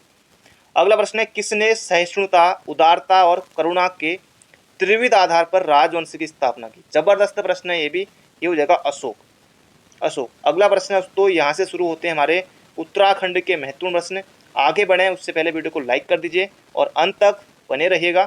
अगला प्रश्न है, किसने सहिष्णुता, उदारता और करुणा के त्रिविध आधार पर राजवंश की स्थापना की? जबरदस्त प्रश्न है ये भी, ये हो जाएगा अशोक। अशोक। अगला प्रश्न है दोस्तों, यहाँ से शुरू होते हैं हमारे उत्तराखंड के महत्वपूर्ण प्रश्न। आगे बढ़ें उससे पहले वीडियो को लाइक कर दीजिए और अंत तक बने रहिएगा।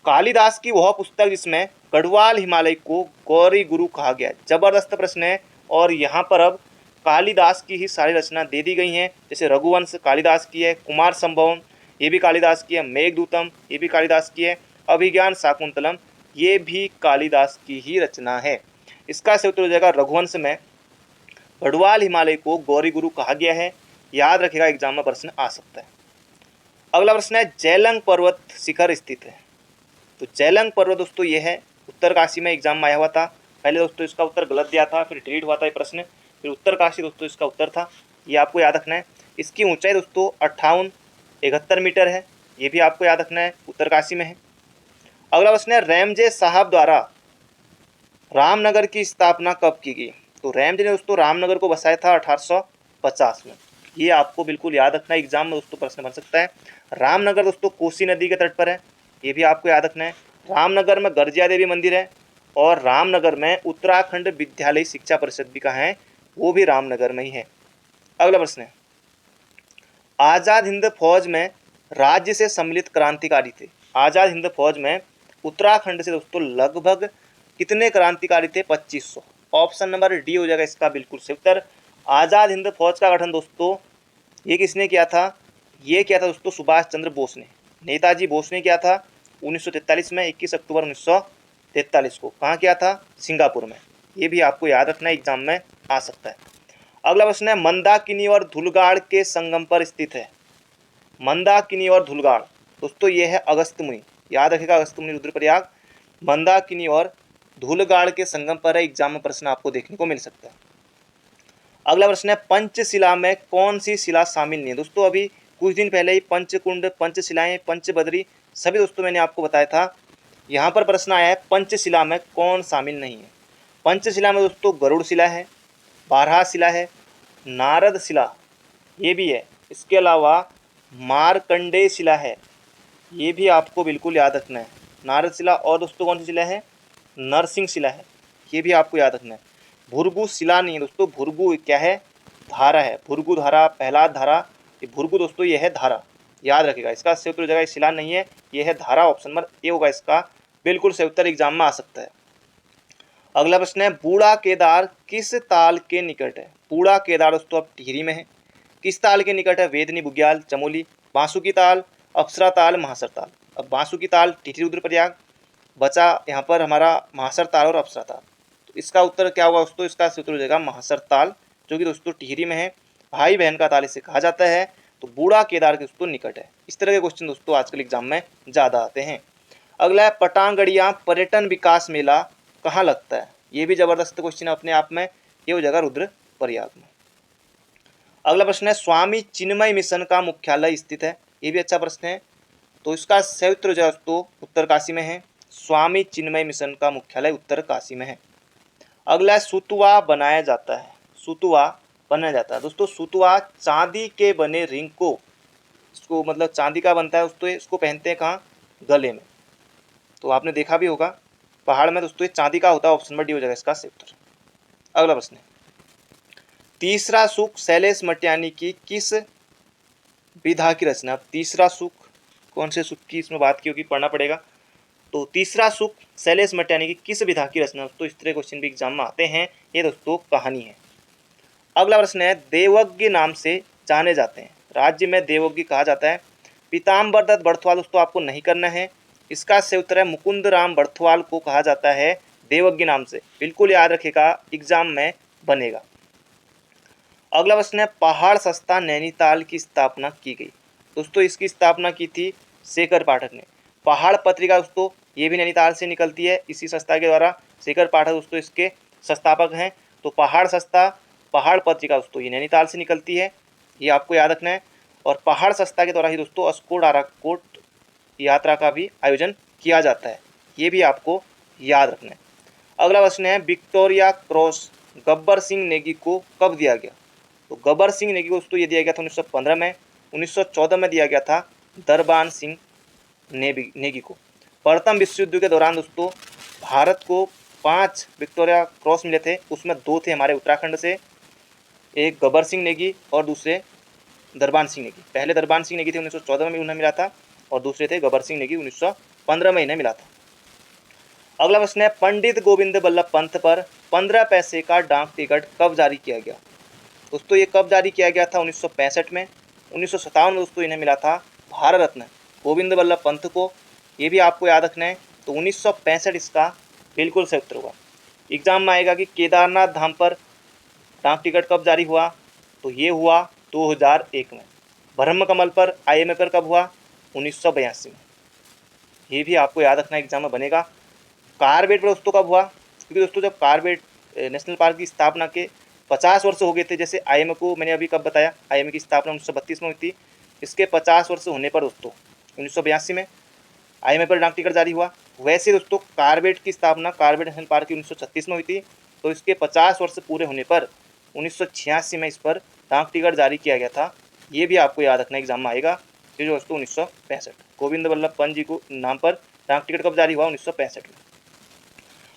कालिदास की वह पुस्तक जिसमें गढ़वाल हिमालय को गौरी गुरु कहा गया है। जबरदस्त प्रश्न है और यहाँ पर अब कालिदास की ही सारी रचना दे दी गई हैं, जैसे रघुवंश कालिदास की है, कुमार संभवम ये भी कालिदास की है, मेघदूतम ये भी कालिदास की है, अभिज्ञान शाकुंतलम ये भी कालिदास की ही रचना है। इसका सही उत्तर हो जाएगा रघुवंश में गढ़वाल हिमालय को गौरी गुरु कहा गया है। याद रखिएगा, एग्जाम में प्रश्न आ सकता है। अगला प्रश्न है, जेलंग पर्वत शिखर स्थित है। तो जेलंग पर्वत दोस्तों ये है उत्तरकाशी में, एग्जाम में आया हुआ था। पहले दोस्तों इसका उत्तर गलत दिया था, फिर डिलीट हुआ था ये प्रश्न, फिर उत्तरकाशी दोस्तों इसका उत्तर था। ये आपको याद रखना है। इसकी ऊंचाई दोस्तों 58-71 मीटर है, ये भी आपको याद रखना है, उत्तरकाशी में है। अगला प्रश्न है, रैमजे साहब द्वारा रामनगर की स्थापना कब की गई? तो रैमजे ने दोस्तों रामनगर को बसाया था 1850 में। ये आपको बिल्कुल याद रखना है, एग्जाम में दोस्तों प्रश्न बन सकता है। रामनगर दोस्तों कोसी नदी के तट पर है, ये भी आपको याद रखना है। रामनगर में गर्जिया देवी मंदिर है और रामनगर में उत्तराखंड विद्यालय शिक्षा परिषद भी कहाँ है? वो भी रामनगर में ही है। अगला प्रश्न है, आज़ाद हिंद फौज में राज्य से सम्मिलित क्रांतिकारी थे। आज़ाद हिंद फौज में उत्तराखंड से दोस्तों लगभग कितने क्रांतिकारी थे? 2500। ऑप्शन नंबर डी हो जाएगा इसका बिल्कुल सही उत्तर। आज़ाद हिंद फौज का गठन दोस्तों ये किसने किया था? ये किया था दोस्तों सुभाष चंद्र बोस ने, नेताजी बोस ने किया था 1943 में, 21 अक्टूबर 1943 को। कहाँ किया था? सिंगापुर में। ये भी आपको याद रखना है, एग्जाम में आ सकता है। अगला प्रश्न है, मंदाकिनी और धुलगाड़ के संगम पर स्थित है। मंदाकिनी और धुलगाड़ दोस्तों ये है अगस्त्य मुनि, याद रखिएगा, अगस्त्य मुनि रुद्रप्रयाग मंदाकिनी और धुलगाड़ के संगम पर है। एग्जाम में प्रश्न आपको देखने को मिल सकता है। अगला प्रश्न है, पंचशिला में कौन सी शिला शामिल नहीं है? दोस्तों अभी कुछ दिन पहले ही पंचकुंड, पंचशिलाएं, पंचबदरी सभी दोस्तों मैंने आपको बताया था। यहाँ पर प्रश्न आया है पंचशिला में कौन शामिल नहीं है? पंचशिला में दोस्तों गरुड़ शिला है, बारहा शिला है, नारद शिला ये भी है, इसके अलावा मार्कंडेय शिला है, ये भी आपको बिल्कुल याद रखना है, नारद शिला। और दोस्तों कौन सी शिला है? नरसिंह शिला है, ये भी आपको याद रखना है। भुरगु शिला नहीं है दोस्तों, भुरगु क्या है? धारा है, भुरगु धारा, प्रहलाद धारा, ये भुरगु दोस्तों ये है धारा, याद रखिएगा। इसका सही उत्तर हो जाएगा, शिला नहीं है, ये है धारा। ऑप्शन नंबर ए होगा इसका बिल्कुल सही उत्तर, एग्जाम में आ सकता है। अगला प्रश्न है, बूढ़ा केदार किस ताल के निकट है? बूढ़ा केदार दोस्तों अब टिहरी में है। किस ताल के निकट है? वेदनी, बुग्याल, चमोली, बांसुकी ताल, अप्सरा ताल, महासर ताल। अब बांसुकी ताल टिहरी रुद्रप्रयाग, बचा यहाँ पर हमारा महासर ताल और अप्सरा ताल। तो इसका उत्तर क्या होगा दोस्तों? इसका उत्तर हो जाएगा महासर ताल, जो कि दोस्तों टिहरी में है। भाई बहन का ताल इसे कहा जाता है। तो बूढ़ा केदार के दोस्तों निकट है। इस तरह के क्वेश्चन दोस्तों आजकल एग्जाम में ज़्यादा आते हैं। अगला है, पटांगड़िया पर्यटन विकास मेला कहाँ लगता है? ये भी जबरदस्त क्वेश्चन है अपने आप में, ये हो जाएगा रुद्रप्रयाग में। अगला प्रश्न है, स्वामी चिन्मय मिशन का मुख्यालय स्थित है। ये भी अच्छा प्रश्न है। तो इसका सही उत्तर हो जाएगा दोस्तों उत्तरकाशी में है। स्वामी चिन्मय मिशन का मुख्यालय उत्तरकाशी में है। अगला सुतुआ बनाया जाता है। सुतुआ बनाया जाता है दोस्तों, सुतुआ चांदी के बने रिंग को, इसको मतलब चांदी का बनता है दोस्तों, इसको पहनते हैं कहाँ? गले में। तो आपने देखा भी होगा पहाड़ में दोस्तों, ये चांदी का होता है। ऑप्शन नंबर डी हो जाएगा इसका सही उत्तर। अगला प्रश्न है, तीसरा सुख शैलेश मटियानी की किस विधा की रचना? तीसरा सुख कौन से सुख की इसमें बात की होगी, पढ़ना पड़ेगा। तो तीसरा सुख शैलेश मटियानी की किस विधा की रचना? दोस्तों इस तरह क्वेश्चन भी एग्जाम में आते हैं, ये दोस्तों कहानी है। अगला प्रश्न है, देवज्ञ नाम से जाने जाते हैं। राज्य में देवज्ञ कहा जाता है। पीताम्बर दत्त बर्थवाल दोस्तों आपको नहीं करना है। इसका सही उत्तर है, मुकुंद राम बर्थवाल को कहा जाता है देवज्ञ नाम से। बिल्कुल याद रखिएगा, एग्जाम में बनेगा। अगला प्रश्न है, पहाड़ सस्ता नैनीताल की स्थापना की गई। दोस्तों इसकी स्थापना की थी शेखर पाठक ने। पहाड़ पत्रिका दोस्तों ये भी नैनीताल से निकलती है, इसी संस्था के द्वारा। शेखर पाठक दोस्तों इसके संस्थापक हैं। तो पहाड़ सस्ता, पहाड़ पत्रिका दोस्तों ये नैनीताल से निकलती है, ये आपको याद रखना है। और पहाड़ सस्ता के द्वारा ही दोस्तों अस्कोट आराकोट यात्रा का भी आयोजन किया जाता है, ये भी आपको याद रखना है। अगला प्रश्न है, विक्टोरिया क्रॉस गब्बर सिंह नेगी को कब दिया गया? तो गब्बर सिंह नेगी को दोस्तों ये दिया गया था 1915 में, 1914 में दिया गया था दरबान सिंह नेगी को। प्रथम विश्व युद्ध के दौरान दोस्तों भारत को 5 विक्टोरिया क्रॉस मिले थे, उसमें 2 थे हमारे उत्तराखंड से, एक गबर सिंह नेगी और दूसरे दरबान सिंह नेगी। पहले दरबान सिंह नेगी थे 1914 में उन्हें मिला था और दूसरे थे गबर सिंह नेगी 1915 में इन्हें मिला था। अगला प्रश्न है, पंडित गोविंद बल्लभ पंत पर 15 पैसे का डाक टिकट कब जारी किया गया? दोस्तों ये कब जारी किया गया था? 1965 में। 1957 में दोस्तों इन्हें मिला था भारत रत्न गोविंद बल्लभ पंत को, ये भी आपको याद रखना है। तो 1965 इसका बिल्कुल सही उत्तर होगा। एग्जाम में आएगा कि केदारनाथ धाम पर डाक टिकट कब जारी हुआ? तो ये हुआ 2001 में। ब्रह्म कमल पर IMA पर कब हुआ? 1982 में। ये भी आपको याद रखना एग्जाम में बनेगा। कारबेट पर दोस्तों कब हुआ? क्योंकि दोस्तों जब कारबेट नेशनल पार्क की स्थापना के 50 वर्ष हो गए थे, जैसे IMA को मैंने अभी कब बताया, IMA की स्थापना 1932 में हुई थी, इसके 50 वर्ष होने पर दोस्तों 1982 में IMA पर डाक टिकट जारी हुआ। वैसे दोस्तों कारबेट की स्थापना कारबेट नेशनल पार्क की 1936 में हुई थी, तो इसके 50 वर्ष पूरे होने पर 1986 में इस पर डाक टिकट जारी किया गया था। ये भी आपको याद रखना एग्जाम में आएगा। ये जो दोस्तों 1965 गोविंद बल्लभ पंत जी को नाम पर डाक टिकट कब जारी हुआ? 1965 में।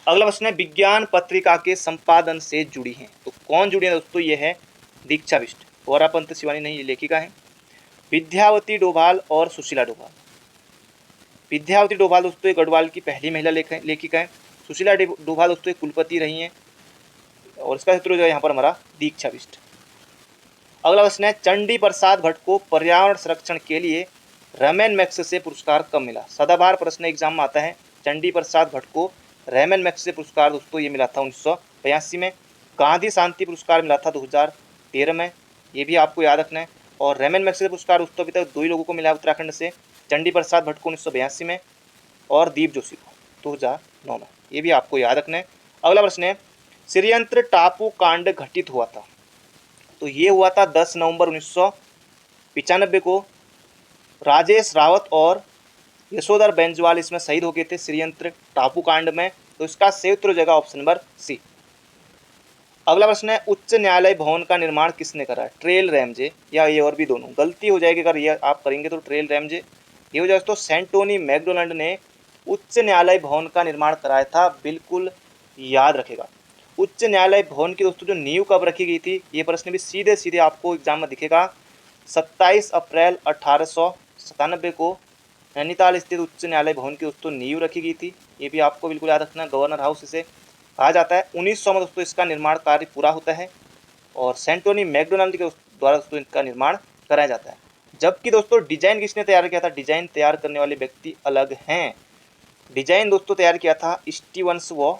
अगला प्रश्न है, विज्ञान पत्रिका के संपादन से जुड़ी हैं, तो कौन जुड़ी है दोस्तों? ये है दीक्षा बिष्ट। वरापंत शिवानी नहीं, ये लेखिका है। विद्यावती डोभाल और सुशीला डोभाल। विद्यावती डोभाल दोस्तों गढ़वाल की पहली महिला लेखिका है। सुशीला डोभाल दोस्तों कुलपति रही हैं और इसका सूत्र जो है यहाँ पर हमारा दीक्षा बिष्ट। अगला प्रश्न है, चंडी प्रसाद भट्ट को पर्यावरण संरक्षण के लिए रमन मैग्सेसे पुरस्कार कब मिला? सदाबहार प्रश्न एग्जाम में आता है। चंडी प्रसाद भट्ट को रमन मैग्सेसे पुरस्कार दोस्तों ये मिला था 1982 में। गांधी शांति पुरस्कार मिला था 2013 में, ये भी आपको याद रखना है। और रमन मैग्सेसे पुरस्कार दोस्तों अभी तक 2 ही लोगों को मिला उत्तराखंड से, चंडी प्रसाद भट्ट को 1982 में और दीप जोशी को 2009 में, ये भी आपको याद रखना है। अगला प्रश्न है, श्रीयंत्र टापू कांड घटित हुआ था, तो ये हुआ था 10 नवंबर 1995 को। राजेश रावत और यशोधर बेंजवाल इसमें शहीद हो गए थे श्रीयंत्र टापू कांड में, तो इसका सही उत्तर हो जाएगा ऑप्शन नंबर सी। अगला प्रश्न है, उच्च न्यायालय भवन का निर्माण किसने करा है? ट्रेल रैमजे या ये और भी दोनों? गलती हो जाएगी अगर ये आप करेंगे तो ट्रेल रैमजे। ये हो जाए तो सेंटोनी मैकडोनाल्ड ने उच्च न्यायालय भवन का निर्माण कराया था, बिल्कुल याद रखेगा। उच्च न्यायालय भवन की दोस्तों जो नींव कब रखी गई थी, ये प्रश्न भी सीधे सीधे आपको एग्जाम में दिखेगा। 27 अप्रैल 1897 को नैनीताल स्थित उच्च न्यायालय भवन की दोस्तों नींव रखी गई थी, ये भी आपको बिल्कुल याद रखना। गवर्नर हाउस इसे कहा जाता है। 1900 में दोस्तों इसका निर्माण कार्य पूरा होता है और सेंटोनी मैकडोनाल्ड के द्वारा दोस्तों इसका निर्माण कराया जाता है। जबकि दोस्तों डिजाइन किसने तैयार किया था? डिजाइन तैयार करने वाले व्यक्ति अलग हैं। डिजाइन दोस्तों तैयार किया था स्टीवन्स व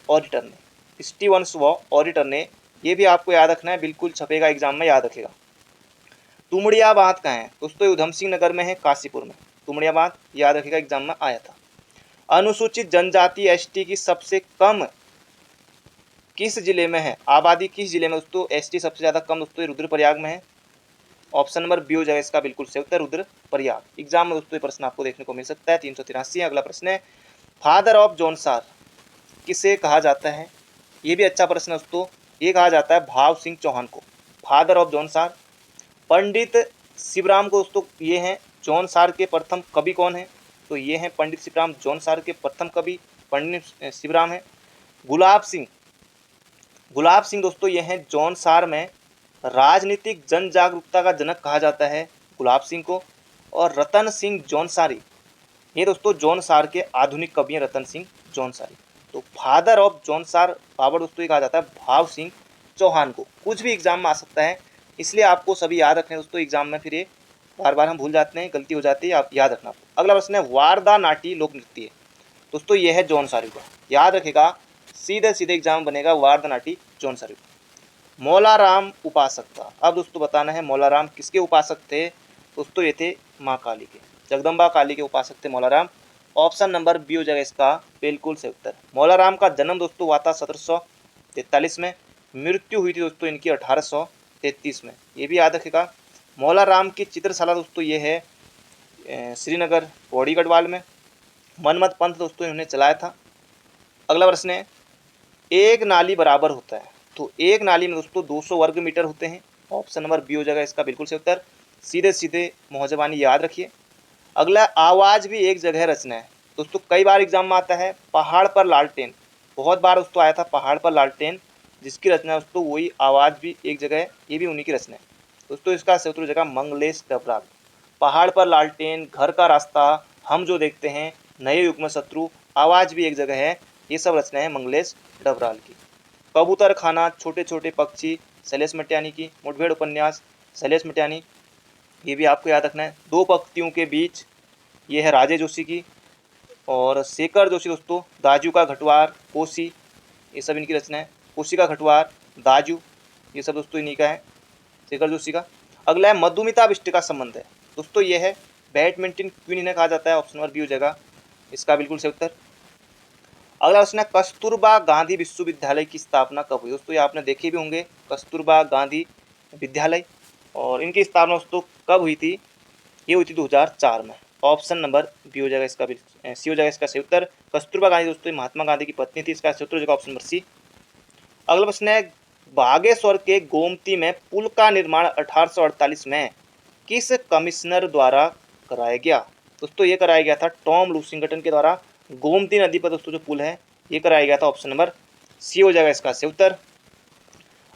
ऑडिटर ने। स्टीवन्स व ऑडिटर ने, ये भी आपको याद रखना है, बिल्कुल छपेगा एग्जाम में, याद रखेगा। तुमड़ियाबाद कहाँ है? दोस्तों उधम सिंह नगर में है, काशीपुर में। तुमड़ियाबाद याद रखेगा, एग्जाम में आया था। अनुसूचित जनजाति ST की सबसे कम किस जिले में है? आबादी किस जिले में दोस्तों ST सबसे ज़्यादा कम? दोस्तों रुद्रप्रयाग में है। ऑप्शन नंबर बी हो जाएगा इसका बिल्कुल सही उत्तर, रुद्रप्रयाग। एग्जाम में दोस्तों ये प्रश्न आपको देखने को मिल सकता है। 383। अगला प्रश्न है, फादर ऑफ जौनसार किसे कहा जाता है? ये भी अच्छा प्रश्न है दोस्तों। ये कहा जाता है भाव सिंह चौहान को, फादर ऑफ जौनसार। पंडित शिवराम को दोस्तों, ये हैं जौनसार के प्रथम कवि कौन है? तो ये हैं पंडित शिवराम, जौनसार के प्रथम कवि पंडित शिवराम है। गुलाब सिंह दोस्तों, ये हैं जौनसार में राजनीतिक जन जागरूकता का जनक कहा जाता है गुलाब सिंह को। और रतन सिंह जौनसारी, ये दोस्तों जौनसार के आधुनिक कवि हैं, रतन सिंह जौनसारी। तो फादर ऑफ जौनसार बाबर दोस्तों ये कहा जाता है भाव सिंह चौहान को। कुछ भी एग्जाम में आ सकता है, इसलिए आपको सभी याद रखने दोस्तों एग्जाम में, फिर ये बार बार हम भूल जाते हैं, गलती हो जाती है, आप याद रखना। अगला प्रश्न है, वारदा नाटी लोक नृत्य दोस्तों ये है जौनसारी का, याद रखेगा, सीधे सीधे एग्जाम बनेगा वारदा नाटी जौनसारी। मौलाराम उपासक था। अब दोस्तों बताना है मौलाराम किसके उपासक थे? दोस्तों ये थे माँ काली के, जगदम्बा काली के उपासक थे मौलाराम। ऑप्शन नंबर बी हो जाएगा इसका बिल्कुल सही उत्तर। मौलाराम का जन्म दोस्तों हुआ था 1743 में, मृत्यु हुई थी दोस्तों इनकी 1833 में, ये भी याद रखेगा। मौलाराम की चित्रशाला दोस्तों ये है श्रीनगर पौड़ी गढ़वाल में। मनमत पंथ दोस्तों इन्होंने चलाया था। अगला प्रश्न है, एक नाली बराबर होता है, तो एक नाली में दोस्तों 200 वर्ग मीटर होते हैं। ऑप्शन नंबर बी हो जाएगा इसका बिल्कुल सही उत्तर। सीधे सीधे मौजबानी याद रखिए। अगला आवाज़ भी एक जगह रचना है। दोस्तों कई बार एग्जाम में आता है। पहाड़ पर लालटेन, बहुत बार दोस्तों आया था पहाड़ पर लालटेन, जिसकी रचना दोस्तों वही आवाज़ भी एक जगह है, ये भी उन्हीं की रचना है। दोस्तों इसका सही उत्तर हो जाएगा मंगलेश डबराल। पहाड़ पर लालटेन, घर का रास्ता, हम जो देखते हैं, नए युग में शत्रु, आवाज़ भी एक जगह है, ये सब रचनाएं हैं मंगलेश डबराल की। कबूतर खाना, छोटे छोटे पक्षी, शैलेश मटियानी की। मुठभेड़ उपन्यास, शैलेश मटियानी, ये भी आपको याद रखना है। दो पंक्तियों के बीच, ये है राजे जोशी की। और शेखर जोशी दोस्तों, दाजू का घटवार, कोसी, ये सब इनकी रचना है। कोसी का घटवार, दाजू, ये सब दोस्तों इन्हीं का है, शेखर जोशी का। अगला है मधुमिता बिष्ट का संबंध है। दोस्तों ये है बैडमिंटन क्वीन इन्हें कहा जाता है, ऑप्शन नंबर बी हो जाएगा इसका बिल्कुल सही उत्तर। अगला प्रश्न है कस्तूरबा गांधी विश्वविद्यालय की स्थापना कब हुई। दोस्तों ये आपने देखे भी होंगे, कस्तूरबा गांधी विद्यालय, और इनकी स्थापना दोस्तों कब हुई थी, ये हुई थी 2004 में। ऑप्शन नंबर बी हो जाएगा इसका, सी हो जाएगा इसका सही उत्तर। कस्तूरबा गांधी दोस्तों महात्मा गांधी की पत्नी थी, इसका सही उत्तर हो जाएगा ऑप्शन नंबर सी। अगला प्रश्न है बागेश्वर के गोमती में पुल का निर्माण 1848 में किस कमिश्नर द्वारा कराया गया। दोस्तों ये कराया गया था टॉम लूसिंगटन के द्वारा। गोमती नदी पर दोस्तों जो पुल है ये कराया गया था, ऑप्शन नंबर सी हो जाएगा इसका सही उत्तर।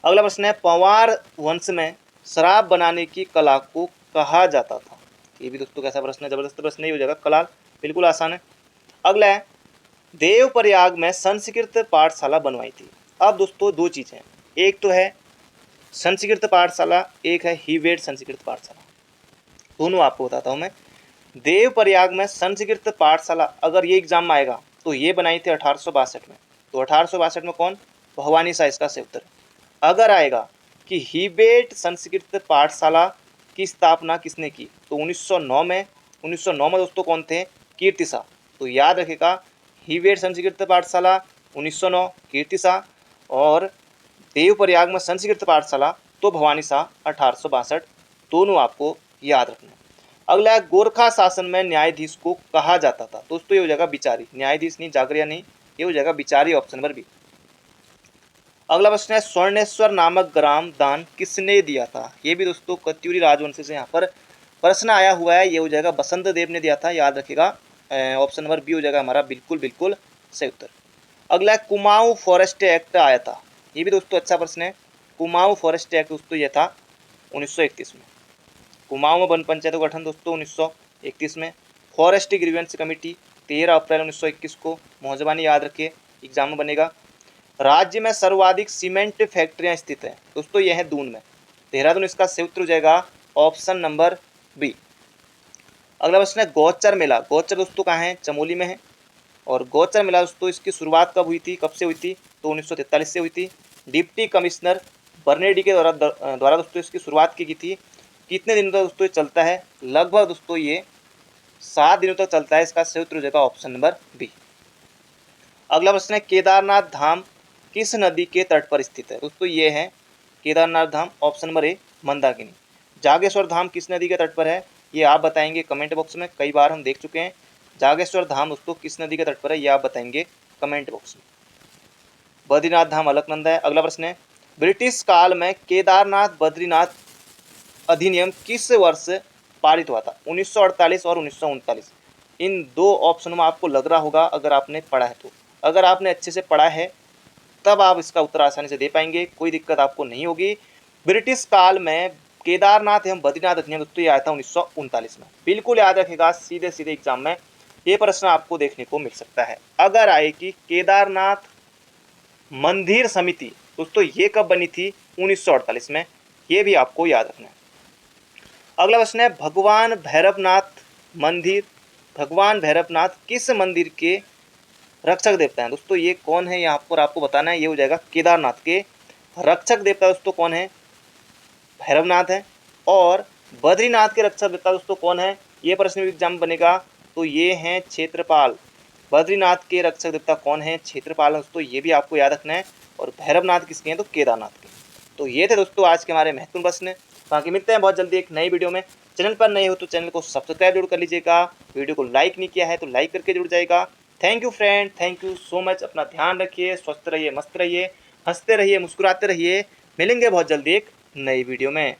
अगला प्रश्न है पंवार वंश में शराब बनाने की कला को कहा जाता था। ये भी दोस्तों कैसा प्रश्न है, जबरदस्त प्रश्न नहीं हो जाएगा, कलाल, बिल्कुल आसान है। अगला है देवप्रयाग में संस्कृत पाठशाला बनवाई थी। अब दोस्तों दो चीज़ हैं, एक तो है संस्कृत पाठशाला, एक है हिवेट संस्कृत पाठशाला, दोनों आपको बताता हूँ मैं। देवप्रयाग में संस्कृत पाठशाला अगर ये एग्जाम में आएगा तो ये बनाई थी 1862 में। तो 1862 में कौन, भवानी शाह इसका सही उत्तर है। अगर आएगा कि हिबेट संस्कृत पाठशाला की स्थापना किसने की, तो 1909 में। 1909 में दोस्तों कौन थे, कीर्ति शाह। तो याद रखेगा हिबेट संस्कृत पाठशाला 1909 कीर्ति शाह, और देवप्रयाग में संस्कृत पाठशाला तो भवानी शाह 1862, दोनों आपको याद रखना है। अगला है गोरखा शासन में न्यायाधीश को कहा जाता था। दोस्तों ये हो जाएगा बिचारी, न्यायाधीश नहीं, जागरिया नहीं, ये हो जाएगा बिचारी, ऑप्शन नंबर बी। अगला प्रश्न है स्वर्णेश्वर नामक ग्राम दान किसने दिया था। ये भी दोस्तों कत्यूरी राजवंश से यहाँ पर प्रश्न आया हुआ है, ये हो जाएगा बसंत देव ने दिया था, याद रखिएगा, ऑप्शन नंबर बी हो जाएगा हमारा बिल्कुल बिल्कुल सही उत्तर। अगला है कुमाऊं फॉरेस्ट एक्ट आया था। ये भी दोस्तों अच्छा प्रश्न है। कुमाऊं फॉरेस्ट एक्ट दोस्तों ये था 1931 में। कुमाऊं में वन पंचायत का गठन दोस्तों 1931 में। फॉरेस्ट ग्रीवेंस कमेटी 13 अप्रैल 1921 को, मौजबानी याद रखिए, एग्जाम में बनेगा। राज्य में सर्वाधिक सीमेंट फैक्ट्रियां स्थित हैं। दोस्तों यह है दून में, देहरादून, इसका सही उत्तर हो जाएगा ऑप्शन नंबर बी। अगला प्रश्न है गौचर मेला। गौचर दोस्तों कहाँ है, चमोली में है। और गौचर मेला दोस्तों इसकी शुरुआत कब हुई थी, कब से हुई थी, तो 1943 से हुई थी। डिप्टी कमिश्नर बर्नेडी के द्वारा दोस्तों इसकी शुरुआत की गई थी। कितने दिनों तक दोस्तों ये चलता है, लगभग दोस्तों ये 7 दिनों तक चलता है, इसका सही उत्तर हो जाएगा ऑप्शन नंबर बी। अगला प्रश्न है केदारनाथ धाम किस नदी के तट पर स्थित है। दोस्तों ये है Kedarnath Dham, option number A Mandakini. Jageshwar Dham किस नदी के तट पर है, ये आप बताएंगे कमेंट बॉक्स में, कई बार हम देख चुके हैं। जागेश्वर धाम दोस्तों किस नदी के तट पर है, ये आप बताएंगे कमेंट बॉक्स में। बद्रीनाथ धाम अलकनंदा है। अगला प्रश्न है ब्रिटिश काल में केदारनाथ बद्रीनाथ अधिनियम किस वर्ष पारित हुआ था, 1948 और 1939। इन दो ऑप्शनों में आपको लग रहा होगा अगर आपने पढ़ा है तो, अगर आपने अच्छे से पढ़ा है तब आप इसका उत्तर आसानी से दे पाएंगे, कोई दिक्कत आपको नहीं होगी। ब्रिटिश काल में केदारनाथ एवं बद्रीनाथ अधिनियम दोस्तों ये आया था 1939 में। बिल्कुल याद रखेगा, सीधे सीधे एग्जाम में ये प्रश्न आपको देखने को मिल सकता है। अगर आए कि केदारनाथ मंदिर समिति दोस्तों ये कब बनी थी, 1948 में, ये भी आपको याद रखना है। अगला प्रश्न है भगवान भैरवनाथ मंदिर, भगवान भैरवनाथ किस मंदिर के रक्षक देवता हैं। दोस्तों ये कौन है, यहाँ पर आपको बताना है, ये हो जाएगा केदारनाथ के रक्षक देवता दोस्तों कौन है, भैरवनाथ है। और बद्रीनाथ के रक्षक देवता दोस्तों कौन है, ये प्रश्न भी एग्जाम बनेगा, तो ये हैं क्षेत्रपाल। बद्रीनाथ के रक्षक देवता कौन है, क्षेत्रपाल दोस्तों, ये भी आपको याद रखना है। और भैरवनाथ किसके हैं, तो केदारनाथ के। तो ये थे दोस्तों आज के हमारे महत्वपूर्ण प्रश्न। बाकी मिलते हैं बहुत जल्दी एक नई वीडियो में। चैनल पर नए हो तो चैनल को सब्सक्राइब जरूर कर लीजिएगा, वीडियो को लाइक नहीं किया है तो लाइक करके जुड़ जाएगा। Thank you friend, thank you so much. अपना ध्यान रखिए, स्वस्थ रहिए, मस्त रहिए, हंसते रहिए, मुस्कुराते रहिए। मिलेंगे बहुत जल्दी एक नई वीडियो में।